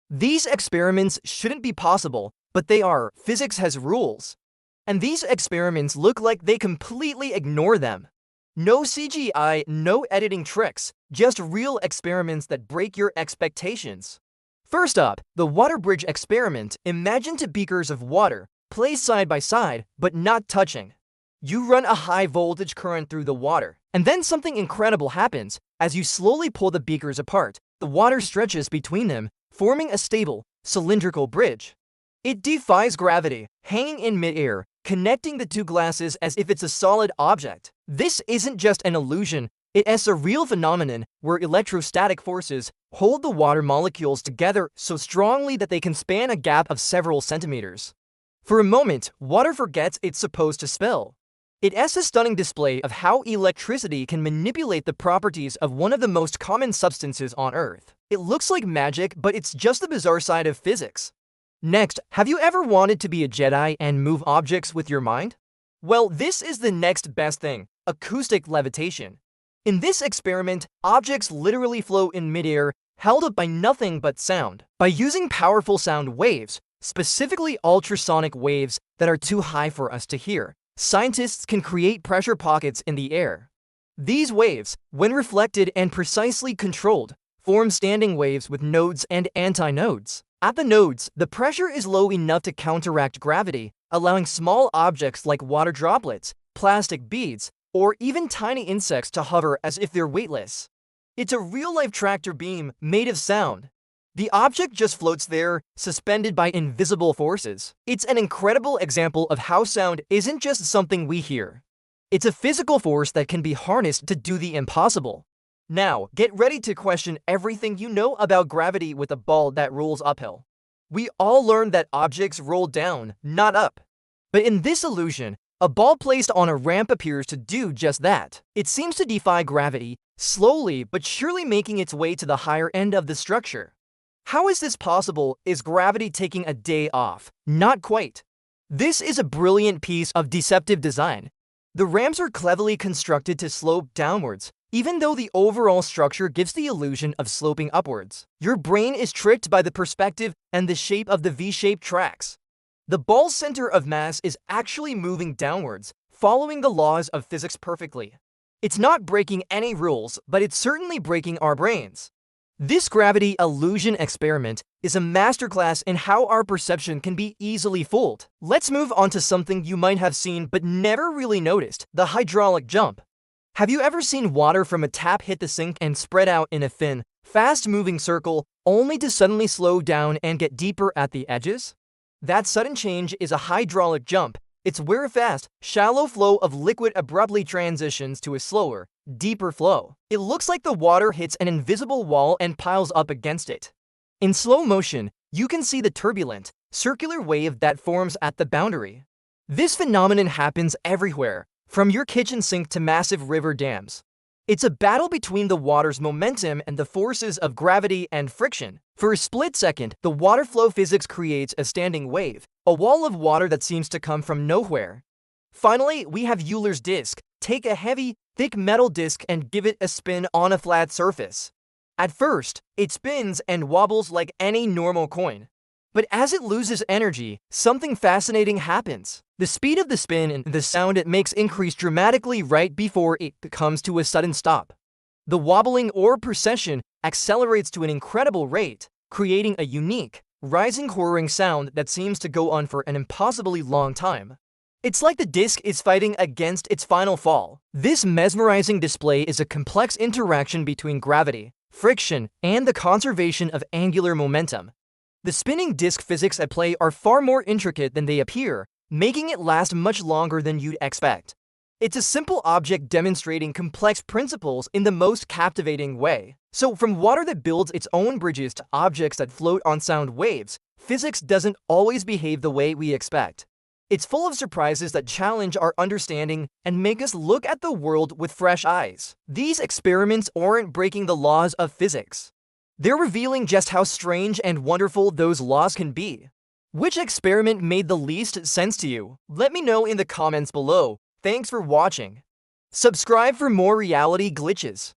These experiments shouldn't be possible, but they are. Physics has rules. And these experiments look like they completely ignore them. No CGI, no editing tricks, just real experiments that break your expectations. First up, the water bridge experiment. Imagine two beakers of water, placed side by side, but not touching. You run a high voltage current through the water, and then something incredible happens. As you slowly pull the beakers apart, the water stretches between them, forming a stable, cylindrical bridge. It defies gravity, hanging in midair, connecting the two glasses as if it's a solid object. This isn't just an illusion, it is a real phenomenon where electrostatic forces hold the water molecules together so strongly that they can span a gap of several centimeters. For a moment, water forgets it's supposed to spill. It is a stunning display of how electricity can manipulate the properties of one of the most common substances on Earth. It looks like magic, but it's just the bizarre side of physics. Next, have you ever wanted to be a Jedi and move objects with your mind? Well, this is the next best thing: acoustic levitation. In this experiment, objects literally float in midair, held up by nothing but sound. By using powerful sound waves, specifically ultrasonic waves that are too high for us to hear, scientists can create pressure pockets in the air. These waves, when reflected and precisely controlled, form standing waves with nodes and antinodes. At the nodes, the pressure is low enough to counteract gravity, allowing small objects like water droplets, plastic beads, or even tiny insects to hover as if they're weightless. It's a real-life tractor beam made of sound. The object just floats there, suspended by invisible forces. It's an incredible example of how sound isn't just something we hear. It's a physical force that can be harnessed to do the impossible. Now, get ready to question everything you know about gravity with a ball that rolls uphill. We all learned that objects roll down, not up. But in this illusion, a ball placed on a ramp appears to do just that. It seems to defy gravity, slowly but surely making its way to the higher end of the structure. How is this possible? Is gravity taking a day off? Not quite. This is a brilliant piece of deceptive design. The ramps are cleverly constructed to slope downwards, even though the overall structure gives the illusion of sloping upwards. Your brain is tricked by the perspective and the shape of the V-shaped tracks. The ball's center of mass is actually moving downwards, following the laws of physics perfectly. It's not breaking any rules, but it's certainly breaking our brains. This gravity illusion experiment is a masterclass in how our perception can be easily fooled. Let's move on to something you might have seen but never really noticed: the hydraulic jump. Have you ever seen water from a tap hit the sink and spread out in a thin, fast-moving circle, only to suddenly slow down and get deeper at the edges? That sudden change is a hydraulic jump. It's where a fast, shallow flow of liquid abruptly transitions to a slower, deeper flow. It looks like the water hits an invisible wall and piles up against it. In slow motion, you can see the turbulent, circular wave that forms at the boundary. This phenomenon happens everywhere, from your kitchen sink to massive river dams. It's a battle between the water's momentum and the forces of gravity and friction. For a split second, the water flow physics creates a standing wave, a wall of water that seems to come from nowhere. Finally, we have Euler's disk. Take a heavy, thick metal disk and give it a spin on a flat surface. At first, it spins and wobbles like any normal coin. But as it loses energy, something fascinating happens. The speed of the spin and the sound it makes increase dramatically right before it comes to a sudden stop. The wobbling or precession accelerates to an incredible rate, creating a unique, rising whirring sound that seems to go on for an impossibly long time. It's like the disc is fighting against its final fall. This mesmerizing display is a complex interaction between gravity, friction, and the conservation of angular momentum. The spinning disk physics at play are far more intricate than they appear, making it last much longer than you'd expect. It's a simple object demonstrating complex principles in the most captivating way. So, from water that builds its own bridges to objects that float on sound waves, physics doesn't always behave the way we expect. It's full of surprises that challenge our understanding and make us look at the world with fresh eyes. These experiments aren't breaking the laws of physics. They're revealing just how strange and wonderful those laws can be. Which experiment made the least sense to you? Let me know in the comments below. Thanks for watching. Subscribe for more reality glitches.